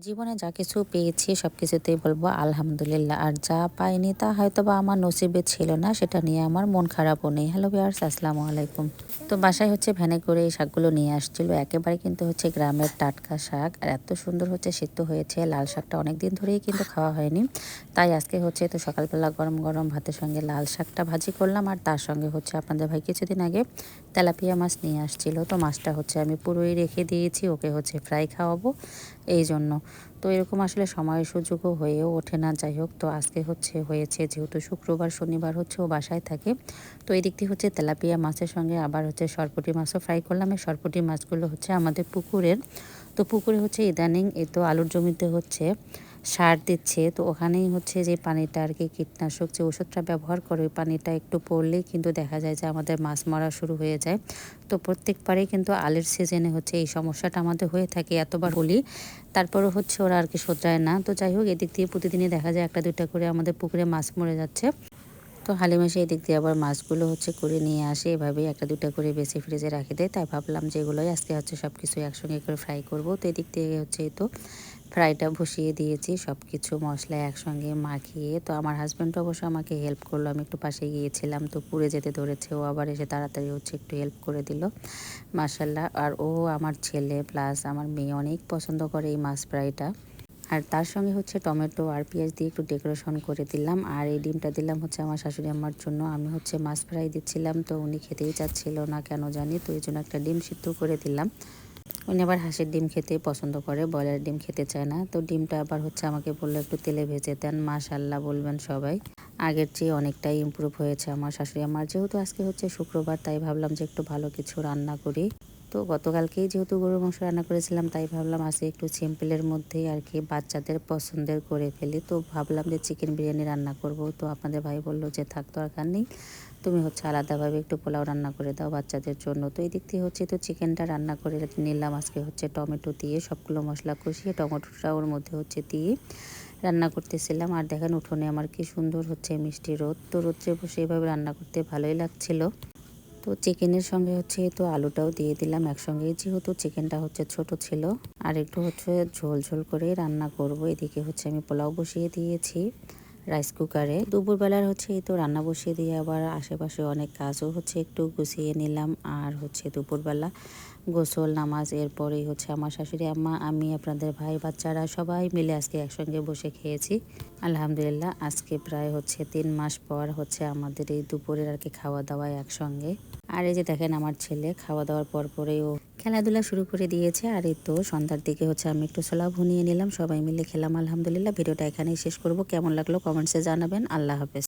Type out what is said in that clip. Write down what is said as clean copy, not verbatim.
জীবনে যা কিছু পেয়েছি সবকিছুতেই বলবো আলহামদুলিল্লাহ। আর যা পাইনি তা হয়তোবা আমার নসিবে ছিল না, সেটা নিয়ে আমার মন খারাপও নেই। হ্যালো ভিউয়ার্স, আসসালামু আলাইকুম। তো বাসায় ভ্যানে করে এই শাকগুলো নিয়ে আসছিল। একেবারে কিন্তু গ্রামের টাটকা শাক, আর এত সুন্দর সিদ্ধ হয়েছে। লাল শাকটা অনেকদিন ধরেই কিন্তু খাওয়া হয়নি, তাই আজকে তো সকালবেলা গরম গরম ভাতের সঙ্গে লাল শাকটা ভাজি করলাম। আর তার সঙ্গে আপনাদের ভাই কিছুদিন আগে তেলাপিয়া মাছ নিয়ে আসছিল। তো মাছটা আমি পুরোই রেখে দিয়েছি, ওকে ফ্রাই খাওয়াবো এই জন্য। তো এরকম আসলে সময় সুযোগও হয়েও ওঠে না। যাই হোক, তো আজকে হয়েছে যেহেতু শুক্রবার শনিবার ও বাসায় থাকে, তো এই দিক দিয়ে তেলাপিয়া মাছের সঙ্গে আবার সরপুঁটি মাছও ফ্রাই করলাম। এই সরপুঁটি মাছগুলো আমাদের পুকুরের। তো পুকুরে ইদানিং এই তো আলুর জমিতে সার দিচ্ছে। তো ওখানেই যে পানিটা আর কি কীটনাশক যে ওষুধটা ব্যবহার করে, ওই পানিটা একটু পড়লেই কিন্তু দেখা যায় যে আমাদের মাছ মরা শুরু হয়ে যায়। তো প্রত্যেকবারেই কিন্তু আলের সিজনে এই সমস্যাটা আমাদের হয়ে থাকে। এতবার বলি, তারপরও ওরা আর কি শোধরায় না। তো যাই হোক, এদিক দিয়ে প্রতিদিনই দেখা যায় একটা দুইটা করে আমাদের পুকুরে মাছ মরে যাচ্ছে। তো হালিমা সেই দিক দিয়ে আবার মাছগুলো করে নিয়ে আসে, এভাবেই একটা দুইটা করে বেশি ফ্রিজে রাখে দেয়। তাই ভাবলাম যে এগুলোই আজকে সব কিছু একসঙ্গে করে ফ্রাই করব। তো এদিক থেকে এই তো ফ্রাইটা বসিয়ে দিয়েছি, সব কিছু মশলা একসঙ্গে মাখিয়ে। তো আমার হাজব্যান্ড অবশ্য আমাকে হেল্প করলো, আমি একটু পাশে গিয়েছিলাম। তো পুড়ে যেতে ধরেছে, ও আবার এসে তাড়াতাড়ি একটু হেল্প করে দিল, মাশাল্লাহ। আর ও আমার ছেলে প্লাস আমার মেয়ে অনেক পছন্দ করে এই মাছ ফ্রাইটা। আর তার সঙ্গে টমেটো আর পেঁয়াজ দিয়ে একটু ডেকোরেশন করে দিলাম। আর এই ডিমটা দিলাম আমার শাশুড়ি আম্মার জন্য। আমি মাছ ফ্রাই দিচ্ছিলাম, তো উনি খেতেই চাচ্ছিল না কেন জানি, তো এই জন্য একটা ডিম সিদ্ধ করে দিলাম। উনি আবার হাঁসের ডিম খেতে পছন্দ করে, ব্রয়লার ডিম খেতে চায় না। তো ডিমটা আবার আমাকে বললো একটু তেলে ভেজে দেন। মাশাল্লাহ বলবেন সবাই, আগের চেয়ে অনেকটাই ইমপ্রুভ হয়েছে আমার শাশুড়ি আমার। যেহেতু আজকে শুক্রবার, তাই ভাবলাম যে একটু ভালো কিছু রান্না করি। তো গতকালকেই যেহেতু গরুর মাংস রান্না করেছিলাম, তাই ভাবলাম আজকে একটু সিম্পলের মধ্যেই আর কি বাচ্চাদের পছন্দের করে ফেলি। তো ভাবলাম যে চিকেন বিরিয়ানি রান্না করব। তো আপনাদের ভাই বলল যে থাক, দরকার নেই, তুমি আলাদাভাবে একটু পোলাও রান্না করে দাও বাচ্চাদের জন্য। তো এই দিক থেকে তো চিকেনটা রান্না করে নিলাম আজকে টমেটো দিয়ে সবগুলো মশলা কষিয়ে, টমেটোটা ওর মধ্যে দিয়ে রান্না করতেছিলাম। আর দেখেন উঠোনে আমার কি সুন্দর মিষ্টি রোদ। তো রোদ্রে বসে এভাবে রান্না করতে ভালোই লাগছিল। তো চিকেনের সঙ্গে তো আলুটাও দিয়ে দিলাম একসঙ্গে, যেহেতু চিকেনটা ছোট ছিল। আর একটু ঝোল ঝোল করে রান্না করব। এদিকে আমি পোলাও বসিয়ে দিয়েছি রাইস কুকারে। দুপুরবেলার এই তো রান্না বসিয়ে দিয়ে আবার আশেপাশে অনেক কাজও একটু গুছিয়ে নিলাম। আর দুপুরবেলা গোসল নামাজ এরপরেই আমার শাশুড়ি আম্মা, আমি, আপনাদের ভাই, বাচ্চারা সবাই মিলে আজকে একসঙ্গে বসে খেয়েছি। আলহামদুলিল্লাহ, আজকে প্রায় 3 মাস পর আমাদের এই দুপুরের আর কি খাওয়া দাওয়া একসঙ্গে। আর এই যে দেখেন আমার ছেলে খাওয়া দাওয়ার পরেই ও খেলাধুলা শুরু করে দিয়েছে। আর এই তো সন্ধ্যার দিকে আমি একটু ছোলা ভুনিয়ে নিলাম, সবাই মিলে খেলাম। আলহামদুলিল্লাহ, ভিডিওটা এখানেই শেষ করব। কেমন লাগলো কমেন্টসে জানাবেন। আল্লাহ হাফেজ।